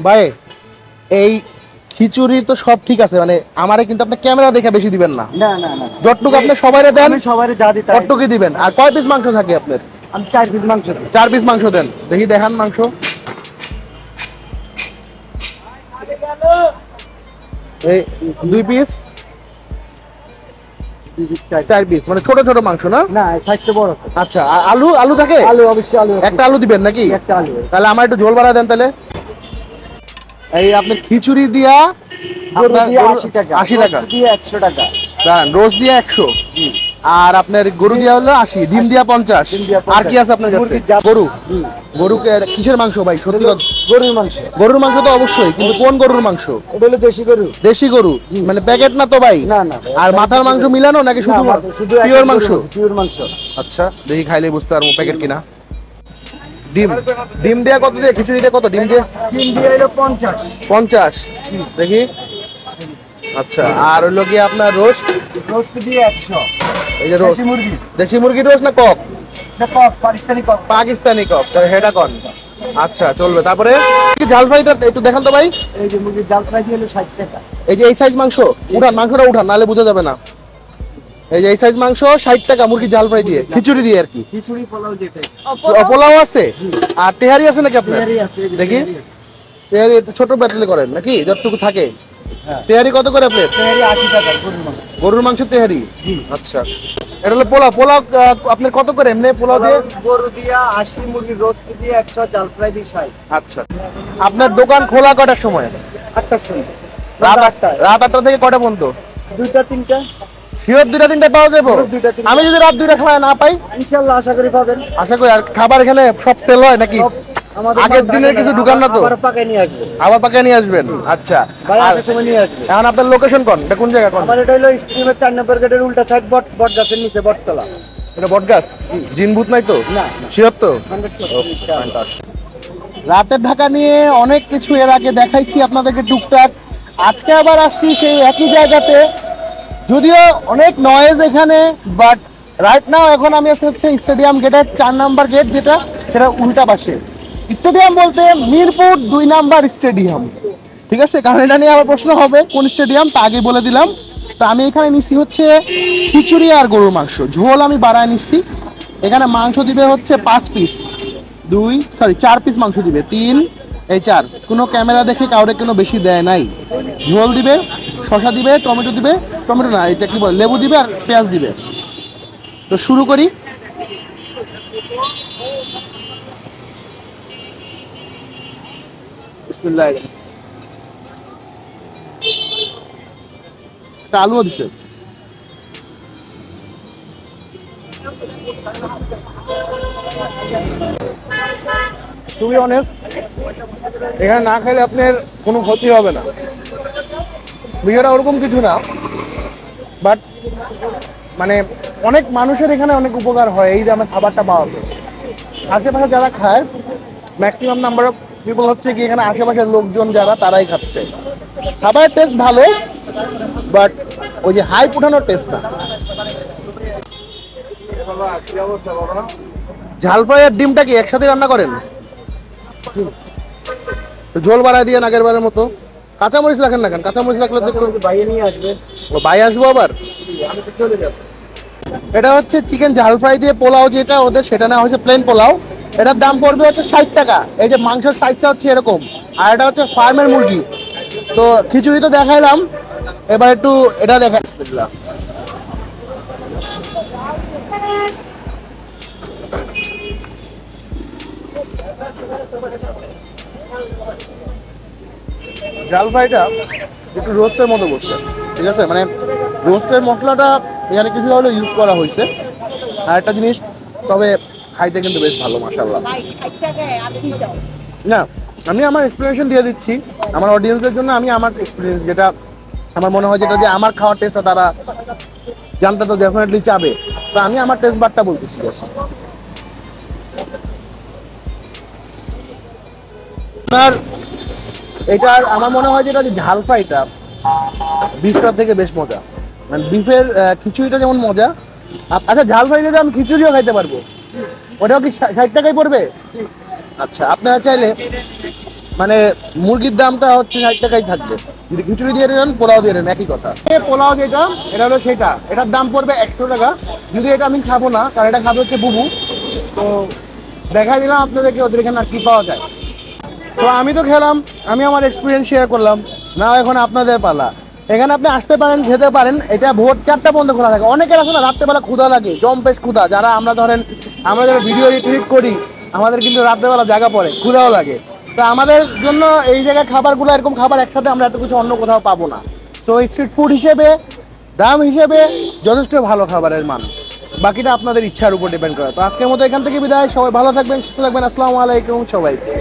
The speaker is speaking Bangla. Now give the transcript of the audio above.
ভাই এই খিচুড়ি তো সব ঠিক আছে, মানে আমারে কিন্তু আপনি ক্যামেরা দেখে বেশি দিবেন না। না না না, যতটুকু আপনি সবাইরে দেন আমি সবারে যা দিই তাই। ততটুকুই দিবেন। আর কয় পিস মাংস থাকে আপনার? আমি 4 পিস মাংস দিই। 4 পিস মাংস দেন, দেখি দেখান মাংস। এই 2 পিস, 4 পিস, মানে ছোট ছোট মাংস না? না, সাইজটা বড় আছে। আচ্ছা, আর আলু আলু থাকে? আলু অবশ্যই আলু আছে। একটা আলু দিবেন নাকি? একটা আলু। তাহলে আমার একটু ঝোল বাড়া দেন তাহলে। এই আপনি খিচুড়ি দিয়া আপনার 80 টাকা, 80 টাকা দিয়ে 100 টাকা। দাঁড়ান, রোজ দিয়া 100, আর আপনার গরু দিয়া হলো 80, ডিম দিয়া 50। ডিম দিয়া 50। আর কি আছে আপনার কাছে? মুরগির জাত। গরু। গরুকে কিসের মাংস ভাই? সত্যি কথা, গরুর মাংস। গরুর মাংস তো অবশ্যই, কিন্তু কোন গরুর মাংস? এটা হলো দেশি গরু। দেশি গরু, মানে প্যাকেট না তো ভাই? না না। আর মাথার মাংস মিলানো নাকি শুধু শুধু পিওর মাংস? পিওর মাংস। আচ্ছা, দেখি খাইলে বুঝতে পারবো প্যাকেট কিনা। ডিম, ডিম দেয়া কত দিয়ে? খিচুড়ি দিয়ে কত ডিম দিয়ে? ডিম দিয়ে হলো 50। 50, দেখি। আচ্ছা, আর হলো কি আপনার রোস্ট? রোস্ট দিয়ে 100। এই যে রোস্ট, দেশি মুরগি। দেশি মুরগি রোস্ট না কক? এটা cock, Pakistani cock. Pakistani cock, তাহলে সেটা কোন? আচ্ছা চলবে। তারপরে কি ঝাল ফ্রাইটা একটু দেখান তো ভাই। এই যে মুরগির জাল ফ্রাই দিয়ে হলো 60 টাকা। এই যে এই সাইজ মাংস উঠান, মাংসটা উঠান, নাহলে বোঝা যাবে না। এই যে এই সাইজ মাংস 60 টাকা মুরগি জাল ফ্রাই দিয়ে, খিচুড়ি দিয়ে আর কি। খিচুড়ি পোলাও যেটা। পোলাও আছে আর তেহারি আছে নাকি আপনার? তেহারি আছে, এই যে দেখি। তেহারি আছে। তেহারি একটু ছোট ব্যাটলে করেন নাকি, যতটুকু থাকে? হ্যাঁ। তেহারি কত করে প্লেট? তেহারি 80 টাকা গরুর মাংস। গরুর মাংস তেহারি? জি। আচ্ছা, এটা হলো পোলাও। পোলাও আপনার কত করে এমনি পোলাও দিয়ে? গরু দিয়া 80, মুরগির রোস্ট দিয়ে 100, জাল ফ্রাই দিয়ে 60। আচ্ছা, আপনার দোকান খোলা কটার সময়? 8টার সময়। রাত 8টা থেকে কটা পর্যন্ত? 2টা 3টা। শিওর 2টা 3টা পাওয়া যাবো? 2টা 3টা। আমি যদি রাত 2টা খাওয়া না পাই? ইনশাআল্লাহ আশা করি পাবেন। আশা করি। আর খাবার এখানে সব সেল হয় নাকি? সব আমাদের আগের মাল দিনের থাকে কিছু না, ঢুকান না তো? আবার পাকায় নিয়ে আসবে। আবার পাকে নিয়ে আসবেন? আচ্ছা, ভাই আর আসার সময় নিয়ে আসবে। এখন আপনার লোকেশন কোন? এটা কোন জায়গা কোন? আমার এটা হলো স্ট্রিমের 4 নম্বর গেটের উল্টা সাইড, বট গাছের নিচে, বটতলা। এটা বটগাছ? জিনভূত নাই তো? না। শিওর তো? 100% ইনশাআল্লাহ। রাতের ঢাকা নিয়ে অনেক কিছু এর আগে দেখাইছি আপনাদেরকে টুকটাক। আজকে আবার আসছি সেই একই জায়গাতে, যদিও অনেক নয়েজ এখানে, বাট রাইট নাও এখন আমি হচ্ছে স্টেডিয়াম গেটের 4 নাম্বার গেট, যেটা সেটা উল্টা পাশে। স্টেডিয়াম বলতে মিরপুর 2 নাম্বার স্টেডিয়াম, ঠিক আছে? কারণ এটা নিয়ে আবার প্রশ্ন হবে কোন স্টেডিয়াম, তা আগে বলে দিলাম। তা আমি এখানে নিচ্ছি হচ্ছে খিচুড়ি আর গরুর মাংস, ঝোল আমি বাড়ায় নিচ্ছি। এখানে মাংস দিবে হচ্ছে 5 পিস, 4 পিস মাংস দিবে, 3 এই 4। কোনো ক্যামেরা দেখে কাউরে কোনো বেশি দেয় নাই। ঝোল দিবে, শসা দিবে, টমেটো দিবে, টমেটো না এটা কি বলে, লেবু দিবে আর পেঁয়াজ দিবে। তো শুরু করি। বিসমিল্লাহ। একটা আলুও দিছে। টু বি অনেস্ট, এখানে না খেলে আপনার কোনো ক্ষতি হবে না, বিষয়টা ওরকম কিছু না। বাট মানে অনেক মানুষের এখানে অনেক উপকার হয় এই যে আমার খাবারটা পাওয়াতে। আশেপাশে যারা খায় ম্যাক্সিমাম নাম্বার অফ পিপল হচ্ছে কি এখানে আশেপাশের লোকজন যারা, তারাই খাচ্ছে। খাবারের টেস্ট ভালো, বাট ওই যে হাইপ উঠানোর টেস্ট না। ঝাল ফ্রাই আর ডিমটা কি একসাথে রান্না করেন? ঝোল বাড়ায় দিয়ে আগের বারের মতো। কাঁচামরিচ রাখেন না কেন? কাঁচামরিচ রাখলে তো বাইরে নিয়ে আসবে। ও ভাই আসবো আবার। আমি তো চলে যাব। এটা হচ্ছে চিকেন ঝাল ফ্রাই দিয়ে পোলাও, যেটা ওদের সেটা না হচ্ছে প্লেন পোলাও। এটার দাম পড়বে হচ্ছে 60 টাকা। এই যে মাংসের সাইজটা হচ্ছে এরকম, আর এটা হচ্ছে ফার্মের মুরগি। তো খিচুড়ি তো দেখাইলাম, এবার একটু এটা দেখাই। বিসমিল্লাহ। ঝাল ফ্রাইটা একটু রোস্টের মতো করছে, ঠিক আছে? মানে রোস্টের মশলাটা এখানে কিছুটা হলেও ইউজ করা হয়েছে। আর একটা জিনিস, তবে খাইতে কিন্তু বেশ ভালো, মাশাআল্লাহ। না, আমি আমার এক্সপ্লেনেশন দিয়ে দিচ্ছি আমার অডিয়েন্সদের জন্য। আমি আমার এক্সপিরিয়েন্স যেটা আমার মনে হয়, যেটা যে আমার খাওয়ার টেস্টটা তারা জানতে তো ডেফিনেটলি চাবে। তো আমি আমার টেস্ট বারটা বলতেছি জাস্ট। আর এটার আমার মনে হয় যেটা যে ঝাল ফ্রাইটা বিফটার থেকে বেশ মজা। মানে বিফের খিচুড়িটা যেমন মজা। আচ্ছা, ঝাল ফ্রাইটা আমি খিচুড়িও খাইতে পারবো? ওটাও কি 60 টাকাই পড়বে? আচ্ছা, আপনারা চাইলে মানে মুরগির দামটা হচ্ছে 60 টাকাই থাকবে, যদি খিচুড়ি দিয়ে দেন পোলাও দিয়ে দেন একই কথা। পোলাও যেটা এটা হলো সেটা, এটার দাম পড়বে 100 টাকা। যদি এটা আমি খাবো না, কারণ এটা খাবে হচ্ছে বুবু, তো দেখা দিলাম আপনাদেরকে ওদের এখানে আর কি পাওয়া যায়। তো আমি তো খেলাম, আমি আমার এক্সপিরিয়েন্স শেয়ার করলাম, না এখন আপনাদের পালা। এখানে আপনি আসতে পারেন, খেতে পারেন, এটা ভোর 4টা পর্যন্ত খোলা থাকে। অনেকের আছে না রাত্রেবেলা ক্ষুধা লাগে, জম্পেশ ক্ষুধা, যারা আমরা ধরেন আমরা যারা ভিডিও রিটুইট করি আমাদের কিন্তু রাত্রেবেলা জায়গা পড়ে, ক্ষুধাও লাগে। তো আমাদের জন্য এই জায়গায় খাবারগুলো, এরকম খাবার একসাথে আমরা এত কিছু অন্য কোথাও পাবো না। সো স্ট্রিট ফুড হিসেবে, দাম হিসেবে যথেষ্ট ভালো খাবারের মান। বাকিটা আপনাদের ইচ্ছার উপর ডিপেন্ড করে। তো আজকের মতো এখান থেকে বিদায়, সবাই ভালো থাকবেন, সুস্থ থাকবেন, আসসালামু আলাইকুম সবাইকে।